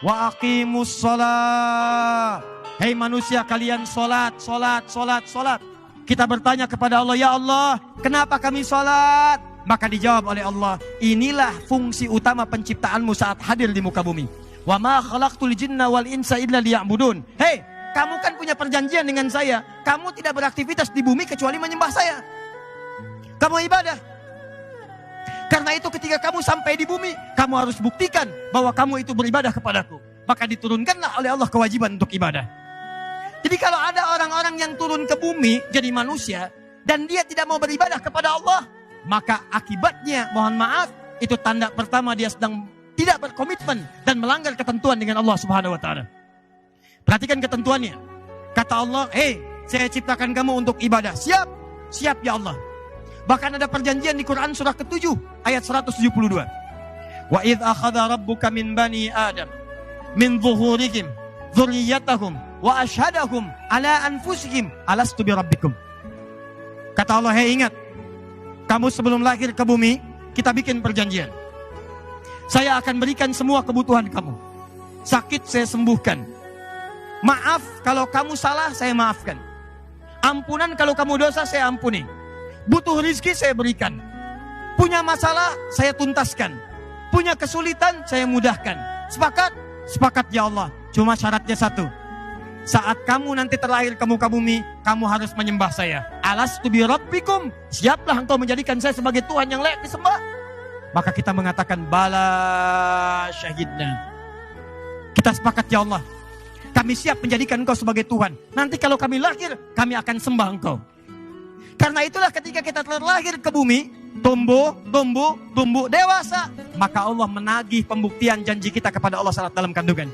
wa aqimus shalah. Hei manusia, kalian salat. Kita bertanya kepada Allah, ya Allah, kenapa kami salat? Maka dijawab oleh Allah, inilah fungsi utama penciptaanmu saat hadir di muka bumi. Wa ma khalaqtul jinna wal insa illa liya'budun. Hei, kamu kan punya perjanjian dengan saya. Kamu tidak beraktivitas di bumi kecuali menyembah saya. Kamu ibadah. Karena itu ketika kamu sampai di bumi, kamu harus buktikan bahwa kamu itu beribadah kepadaku. Maka diturunkanlah oleh Allah kewajiban untuk ibadah. Jadi kalau ada orang-orang yang turun ke bumi jadi manusia dan dia tidak mau beribadah kepada Allah, maka akibatnya, mohon maaf, itu tanda pertama dia sedang tidak berkomitmen dan melanggar ketentuan dengan Allah Subhanahu wa taala. Perhatikan ketentuannya. Kata Allah, "Hei, saya ciptakan kamu untuk ibadah." Siap? Siap ya Allah. Bahkan ada perjanjian di Quran surah ke-7 ayat 172. Wa idz akhadha rabbuka min bani Adam min zuhurihim dzurriyyatahum wa asyhadahum ala anfusihim alastu birabbikum. Kata Allah, "Hei, ingat, kamu sebelum lahir ke bumi, kita bikin perjanjian. Saya akan berikan semua kebutuhan kamu. Sakit saya sembuhkan. Maaf kalau kamu salah, saya maafkan. Ampunan kalau kamu dosa, saya ampuni. Butuh rizki, saya berikan. Punya masalah, saya tuntaskan. Punya kesulitan, saya mudahkan. Sepakat? Sepakat ya Allah. Cuma syaratnya satu. Saat kamu nanti terlahir ke muka bumi, kamu harus menyembah saya. Alastu bi rabbikum. Siaplah engkau menjadikan saya sebagai Tuhan yang layak disembah. Maka kita mengatakan, bala syahidna. Kita sepakat ya Allah. Kami siap menjadikan engkau sebagai Tuhan. Nanti kalau kami lahir, kami akan sembah engkau. Karena itulah ketika kita terlahir ke bumi, tumbuh, dewasa. Maka Allah menagih pembuktian janji kita kepada Allah saat dalam kandungan.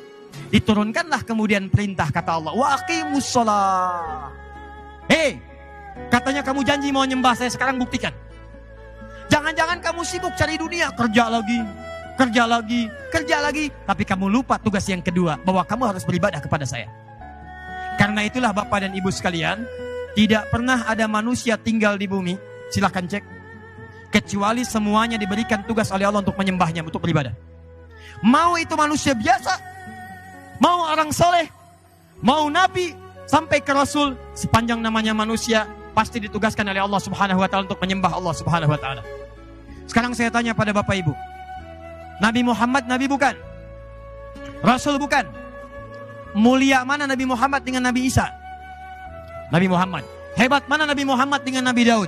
Diturunkanlah kemudian perintah kata Allah, wa aqimus shalah. Hei, katanya kamu janji mau nyembah saya, sekarang buktikan. Jangan-jangan kamu sibuk cari dunia, kerja lagi, tapi kamu lupa tugas yang kedua, bahwa kamu harus beribadah kepada saya. Karena itulah Bapak dan Ibu sekalian, tidak pernah ada manusia tinggal di bumi, silahkan cek, kecuali semuanya diberikan tugas oleh Allah untuk menyembahnya, untuk beribadah. Mau itu manusia biasa, mau orang soleh, mau nabi, sampai ke rasul, sepanjang namanya manusia, pasti ditugaskan oleh Allah Subhanahu wa taala untuk menyembah Allah Subhanahu wa taala. Sekarang saya tanya pada Bapak Ibu, Nabi Muhammad nabi bukan? Rasul bukan? Mulia mana Nabi Muhammad dengan Nabi Isa? Nabi Muhammad. Hebat mana Nabi Muhammad dengan Nabi Daud?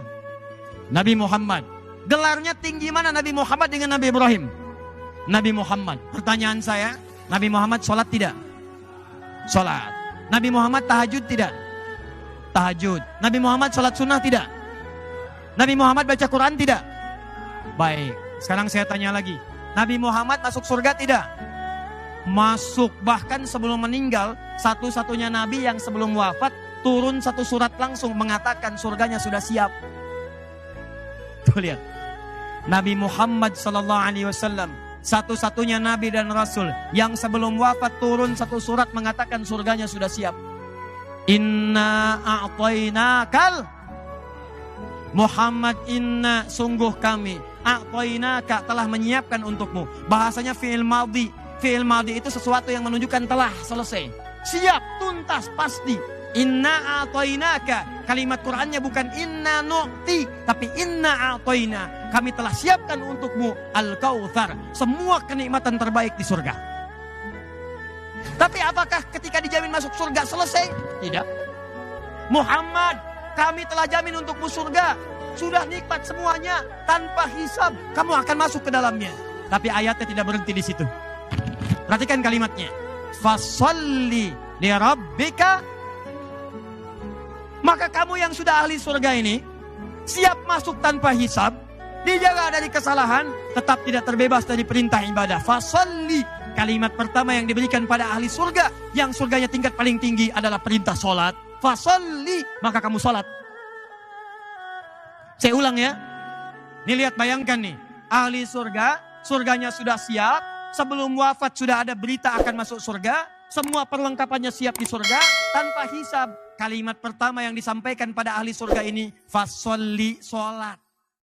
Nabi Muhammad. Gelarnya tinggi mana Nabi Muhammad dengan Nabi Ibrahim? Nabi Muhammad. Pertanyaan saya, Nabi Muhammad sholat tidak? Sholat. Nabi Muhammad tahajud tidak? Tahajud. Nabi Muhammad sholat sunnah tidak? Nabi Muhammad baca Quran tidak? Baik. Sekarang saya tanya lagi. Nabi Muhammad masuk surga tidak? Masuk. Bahkan sebelum meninggal, satu-satunya Nabi yang sebelum wafat, turun satu surat langsung mengatakan surganya sudah siap. Tuh lihat. Nabi Muhammad SAW, satu-satunya Nabi dan Rasul yang sebelum wafat turun satu surat mengatakan surganya sudah siap. Inna a'tainakal Muhammad, inna sungguh kami, a'tainaka telah menyiapkan untukmu. Bahasanya fi'il madhi. Fi'il madhi itu sesuatu yang menunjukkan telah selesai, siap, tuntas, pasti. Inna a'tainaka, kalimat Qur'annya bukan inna nu'ti, tapi inna a'taina, kami telah siapkan untukmu al-kautsar, semua kenikmatan terbaik di surga. Tapi apakah ketika dijamin masuk surga selesai? Tidak. Muhammad, kami telah jamin untukmu surga, sudah nikmat semuanya, tanpa hisab, kamu akan masuk ke dalamnya. Tapi ayatnya tidak berhenti di situ. Perhatikan kalimatnya. Fasholli li rabbika. Maka kamu yang sudah ahli surga ini, siap masuk tanpa hisab, dijaga dari kesalahan, tetap tidak terbebas dari perintah ibadah. Fasholli, kalimat pertama yang diberikan pada ahli surga, yang surganya tingkat paling tinggi adalah perintah sholat. Fasholli, maka kamu sholat. Saya ulang ya. Nih lihat, bayangkan nih, ahli surga, surganya sudah siap, sebelum wafat sudah ada berita akan masuk surga, semua perlengkapannya siap di surga, tanpa hisab. Kalimat pertama yang disampaikan pada ahli surga ini, fasholli, sholat.